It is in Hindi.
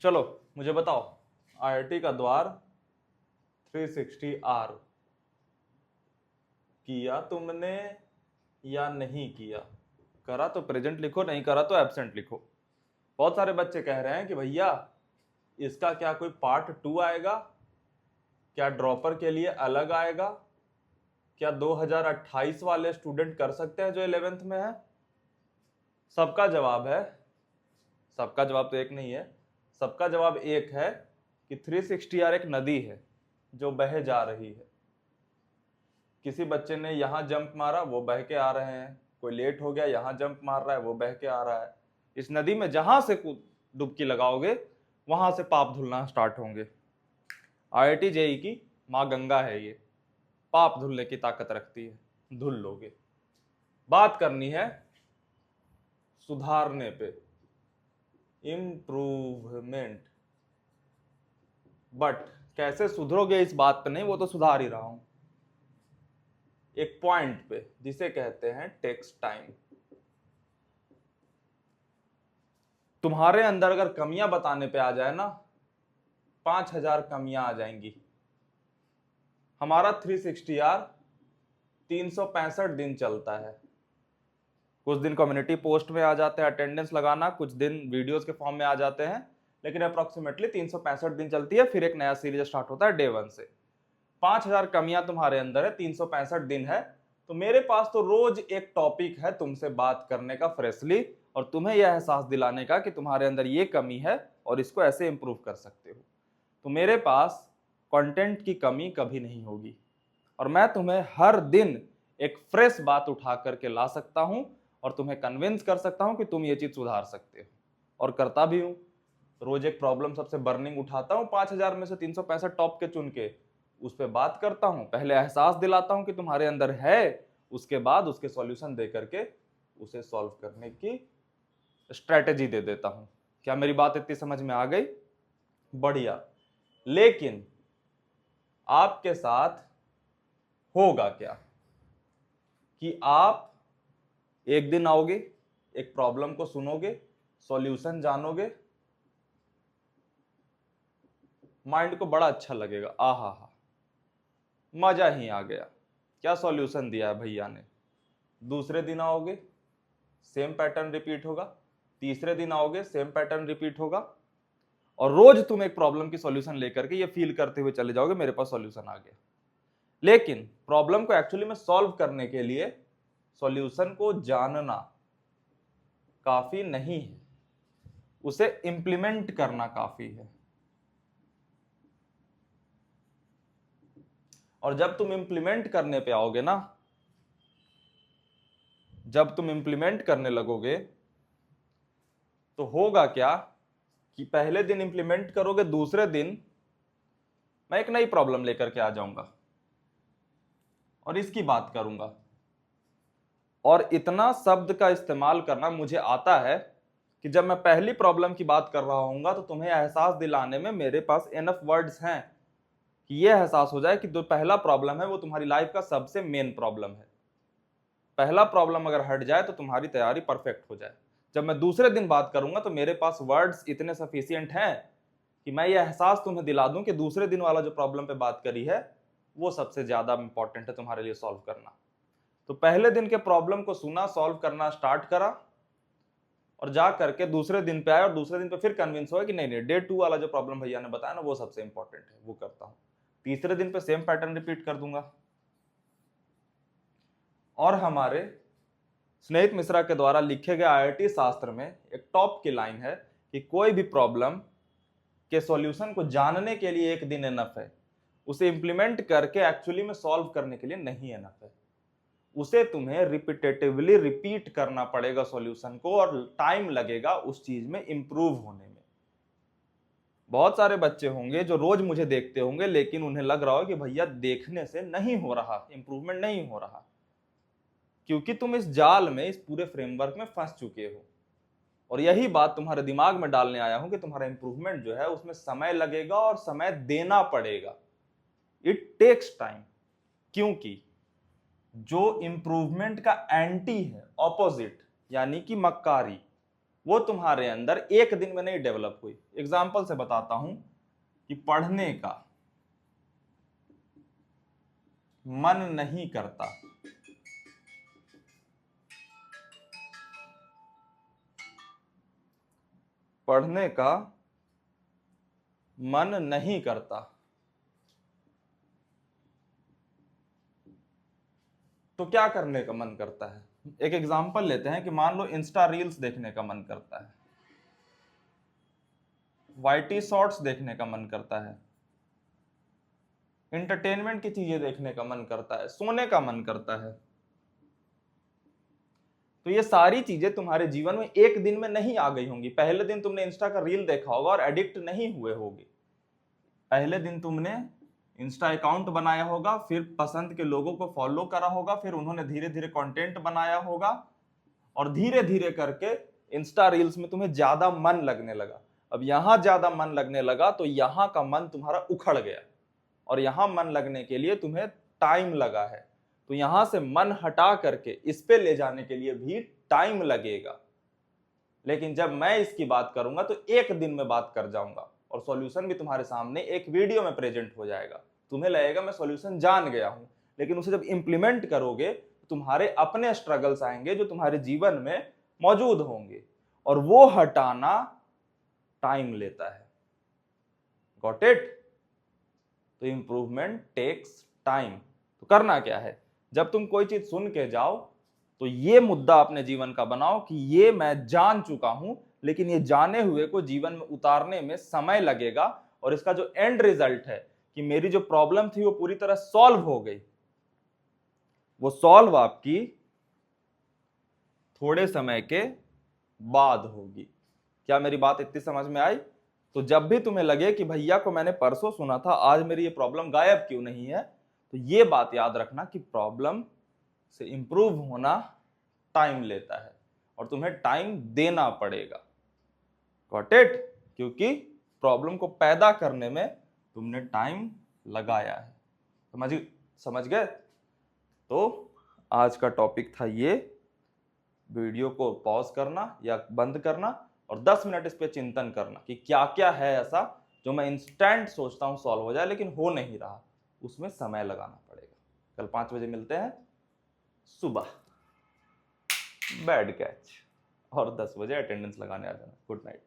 चलो मुझे बताओ, आईआईटी का द्वार 360R किया तुमने या नहीं किया? करा तो प्रेजेंट लिखो, नहीं करा तो एब्सेंट लिखो। बहुत सारे बच्चे कह रहे हैं कि भैया इसका क्या कोई पार्ट 2 आएगा, क्या ड्रॉपर के लिए अलग आएगा, क्या 2028 वाले स्टूडेंट कर सकते हैं जो 11th में है? सबका जवाब है, सबका जवाब तो एक नहीं है, सबका जवाब एक है कि 360R एक नदी है जो बह जा रही है। किसी बच्चे ने यहां जंप मारा, वो बह के आ रहे हैं। कोई लेट हो गया, यहां जंप मार रहा है, वो बह के आ रहा है। इस नदी में जहां से डुबकी लगाओगे वहां से पाप धुलना स्टार्ट होंगे। आईआईटी जेई की माँ गंगा है ये, पाप धुलने की ताकत रखती है, धुल लोगे। बात करनी है सुधारने पे, इम्प्रूवमेंट। बट कैसे सुधरोगे इस बात पे नहीं, वो तो सुधार ही रहा हूं। एक पॉइंट पे जिसे कहते हैं टेक्स टाइम। तुम्हारे अंदर अगर कमियां बताने पे आ जाए ना, 5000 कमियां आ जाएंगी। हमारा 360R 365 दिन चलता है। कुछ दिन कम्युनिटी पोस्ट में आ जाते हैं अटेंडेंस लगाना, कुछ दिन वीडियोस के फॉर्म में आ जाते हैं, लेकिन अप्रोक्सीमेटली 365 दिन चलती है। फिर एक नया सीरीज स्टार्ट होता है डे 1 से। 5000 कमियां तुम्हारे अंदर है, 365 दिन है। तो मेरे पास तो रोज एक टॉपिक है तुमसे बात करने का फ्रेशली, और तुम्हें यह एहसास दिलाने का कि तुम्हारे अंदर ये कमी है और इसको ऐसे इंप्रूव कर सकते हो। तो मेरे पास कंटेंट की कमी कभी नहीं होगी, और मैं तुम्हें हर दिन एक फ्रेश बात उठा करके ला सकता हूं और तुम्हें कन्विंस कर सकता हूं कि तुम ये चीज सुधार सकते हो, और करता भी हूं। रोज एक प्रॉब्लम सबसे बर्निंग उठाता हूं, 5000 में से 365 टॉप के चुन के उस पर बात करता हूं। पहले एहसास दिलाता हूं कि तुम्हारे अंदर है, उसके बाद उसके सॉल्यूशन दे करके उसे सॉल्व करने की स्ट्रेटेजी दे देता हूं। क्या मेरी बात इतनी समझ में आ गई? बढ़िया। लेकिन आपके साथ होगा क्या कि आप एक दिन आओगे, एक प्रॉब्लम को सुनोगे, सॉल्यूशन जानोगे, माइंड को बड़ा अच्छा लगेगा, आहा हा, मजा ही आ गया, क्या सॉल्यूशन दिया है भैया ने। दूसरे दिन आओगे, सेम पैटर्न रिपीट होगा। तीसरे दिन आओगे, सेम पैटर्न रिपीट होगा। और रोज तुम एक प्रॉब्लम की सॉल्यूशन लेकर के ये फील करते हुए चले जाओगे मेरे पास सॉल्यूशन आ गया। लेकिन प्रॉब्लम को एक्चुअली में सॉल्व करने के लिए सॉल्यूशन को जानना काफी नहीं है, उसे इंप्लीमेंट करना काफी है। और जब तुम इंप्लीमेंट करने पे आओगे ना, जब तुम इंप्लीमेंट करने लगोगे तो होगा क्या कि पहले दिन इंप्लीमेंट करोगे, दूसरे दिन मैं एक नई प्रॉब्लम लेकर के आ जाऊंगा और इसकी बात करूंगा। और इतना शब्द का इस्तेमाल करना मुझे आता है कि जब मैं पहली प्रॉब्लम की बात कर रहा हूंगा तो तुम्हें एहसास दिलाने में मेरे पास एनफ वर्ड्स हैं कि यह एहसास हो जाए कि जो पहला प्रॉब्लम है वो तुम्हारी लाइफ का सबसे मेन प्रॉब्लम है। पहला प्रॉब्लम अगर हट जाए तो तुम्हारी तैयारी परफेक्ट हो जाए। जब मैं दूसरे दिन बात करूंगा तो मेरे पास वर्ड्स इतने सफिशिएंट हैं कि मैं ये एहसास तुम्हें दिला दूं कि दूसरे दिन वाला जो प्रॉब्लम पे बात करी है वो सबसे ज्यादा इंपॉर्टेंट है तुम्हारे लिए सॉल्व करना। तो पहले दिन के प्रॉब्लम को सुना, सॉल्व करना स्टार्ट करा, और जा करके दूसरे दिन पे आया और दूसरे दिन पे फिर कन्विंस हुआ कि नहीं नहीं, डे 2 वाला जो प्रॉब्लम भैया ने बताया ना वो सबसे इंपॉर्टेंट है, वो करता हूं। तीसरे दिन पे सेम पैटर्न रिपीट कर दूंगा। और हमारे स्नेहित मिश्रा के द्वारा लिखे गए आईआईटी शास्त्र में एक टॉप की लाइन है कि कोई भी प्रॉब्लम के सॉल्यूशन को जानने के लिए एक दिन एनफ है, उसे इंप्लीमेंट करके एक्चुअली में सॉल्व करने के लिए नहीं एनफ है। उसे तुम्हें रिपीटेटिवली रिपीट करना पड़ेगा सॉल्यूशन को, और टाइम लगेगा उस चीज में इंप्रूव होने में। बहुत सारे बच्चे होंगे जो रोज मुझे देखते होंगे, लेकिन उन्हें लग रहा हो कि भैया देखने से नहीं हो रहा, इंप्रूवमेंट नहीं हो रहा, क्योंकि तुम इस जाल में, इस पूरे फ्रेमवर्क में फंस चुके हो। और यही बात तुम्हारे दिमाग में डालने आया हूं कि तुम्हारा इंप्रूवमेंट जो है उसमें समय लगेगा और समय देना पड़ेगा। It takes time. क्योंकि जो इंप्रूवमेंट का एंटी है, ऑपोजिट, यानी कि मक्कारी, वो तुम्हारे अंदर एक दिन में नहीं डेवलप हुई। एग्जाम्पल से बताता हूं कि पढ़ने का मन नहीं करता, पढ़ने का मन नहीं करता, तो क्या करने का मन करता है? एक एग्जांपल लेते हैं कि मान लो इंस्टा रील्स देखने का मन करता है, वाईटी शॉर्ट्स देखने का मन करता है, एंटरटेनमेंट की चीजें देखने का मन करता है, सोने का मन करता है। तो ये सारी चीजें तुम्हारे जीवन में एक दिन में नहीं आ गई होंगी। पहले दिन तुमने इंस्टा का रील देखा होगा और एडिक्ट नहीं हुए होगे। पहले दिन तुमने इंस्टा अकाउंट बनाया होगा, फिर पसंद के लोगों को फॉलो करा होगा, फिर उन्होंने धीरे धीरे कंटेंट बनाया होगा और धीरे धीरे करके इंस्टा रील्स में तुम्हें ज्यादा मन लगने लगा। अब यहां ज्यादा मन लगने लगा तो यहां का मन तुम्हारा उखड़ गया और यहां मन लगने के लिए तुम्हें टाइम लगा है। तो यहां से मन हटा करके इस पे ले जाने के लिए भी टाइम लगेगा। लेकिन जब मैं इसकी बात करूंगा तो एक दिन में बात कर जाऊंगा और सॉल्यूशन भी तुम्हारे सामने एक वीडियो में प्रेजेंट हो जाएगा। तुम्हें लगेगा मैं सॉल्यूशन जान गया हूं, लेकिन उसे जब इंप्लीमेंट करोगे तो तुम्हारे अपने स्ट्रगल्स आएंगे जो तुम्हारे जीवन में मौजूद होंगे और वो हटाना टाइम लेता है। Got it? तो इंप्रूवमेंट टेक्स टाइम। तो करना क्या है, जब तुम कोई चीज सुन के जाओ तो ये मुद्दा अपने जीवन का बनाओ कि ये मैं जान चुका हूं, लेकिन ये जाने हुए को जीवन में उतारने में समय लगेगा और इसका जो एंड रिजल्ट है कि मेरी जो प्रॉब्लम थी वो पूरी तरह सॉल्व हो गई, वो सॉल्व आपकी थोड़े समय के बाद होगी। क्या मेरी बात इतनी समझ में आई? तो जब भी तुम्हें लगे कि भैया को मैंने परसों सुना था, आज मेरी ये प्रॉब्लम गायब क्यों नहीं है, तो ये बात याद रखना कि प्रॉब्लम से इंप्रूव होना टाइम लेता है और तुम्हें टाइम देना पड़ेगा। Got it? क्योंकि प्रॉब्लम को पैदा करने में तुमने टाइम लगाया है। समझ गए? तो आज का टॉपिक था ये। वीडियो को पॉज करना या बंद करना और 10 मिनट इस पे चिंतन करना कि क्या क्या है ऐसा जो मैं इंस्टेंट सोचता हूं सॉल्व हो जाए लेकिन हो नहीं रहा, उसमें समय लगाना पड़ेगा। कल 5 बजे मिलते हैं सुबह। Bad catch. और 10 बजे अटेंडेंस लगाने आ जाना। Good night.